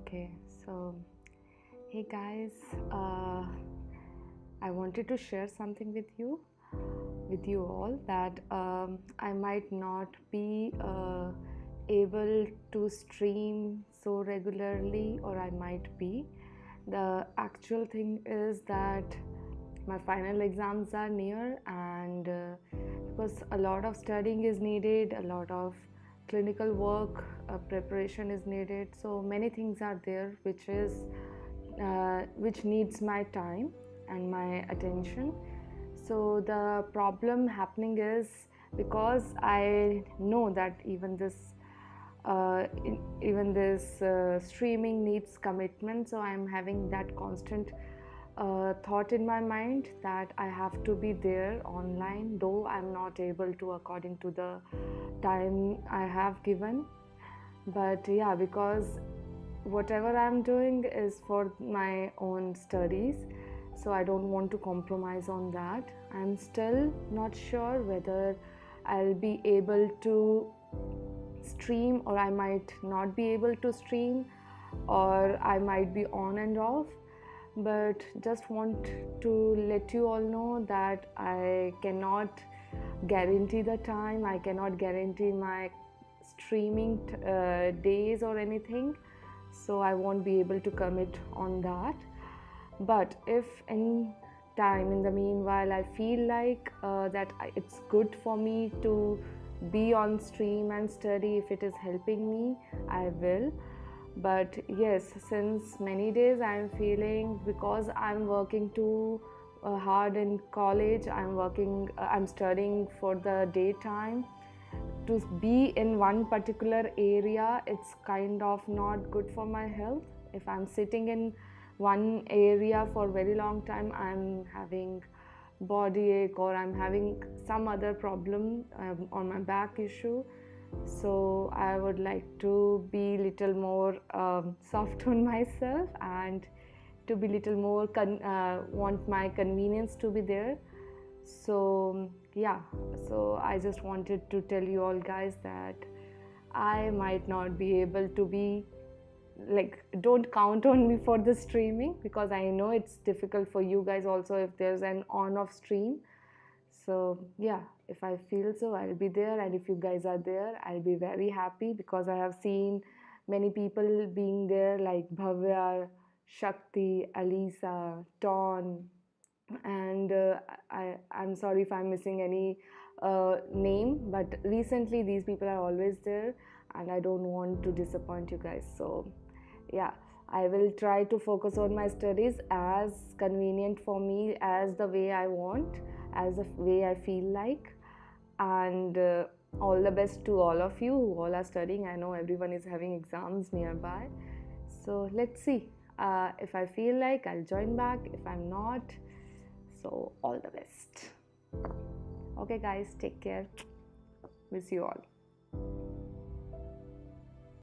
Okay, so hey guys, I wanted to share something with you all that I might not be able to stream so regularly, or I might be. The actual thing is that my final exams are near, and because a lot of studying is needed, a lot of clinical work preparation is needed, so many things are there which needs my time and my attention. So the problem happening is, because I know that even this streaming needs commitment, so I'm having that constant thought in my mind that I have to be there online, though I'm not able to according to the time I have given. But yeah, because whatever I'm doing is for my own studies, so I don't want to compromise on that. I'm still not sure whether I'll be able to stream, or I might not be able to stream, or I might be on and off. But just want to let you all know that I cannot guarantee the time, I cannot guarantee my streaming days or anything, so I won't be able to commit on that. But if any time in the meanwhile I feel like it's good for me to be on stream and study, if it is helping me, I will. But yes, since many days I'm feeling, because I'm working too hard in college, I'm studying for the daytime, to be in one particular area, it's kind of not good for my health. If I'm sitting in one area for a very long time, I'm having body ache, or I'm having some other problem on my back issue. So I would like to be little more soft on myself, and to be little more want my convenience to be there. So yeah, so I just wanted to tell you all guys that I might not be able to be, like, don't count on me for the streaming, because I know it's difficult for you guys also if there's an on-off stream. So yeah, if I feel so, I'll be there, and if you guys are there, I'll be very happy, because I have seen many people being there, like Bhavya, Shakti, Alisa, Ton, and I'm sorry if I'm missing any name, but recently these people are always there, and I don't want to disappoint you guys. So yeah, I will try to focus on my studies as convenient for me, as the way I want, as the way I feel like. And all the best to all of you who all are studying. I know everyone is having exams nearby, so let's see. If I feel like, I'll join back. If I'm not, so all the best. Okay guys, take care. Miss you all.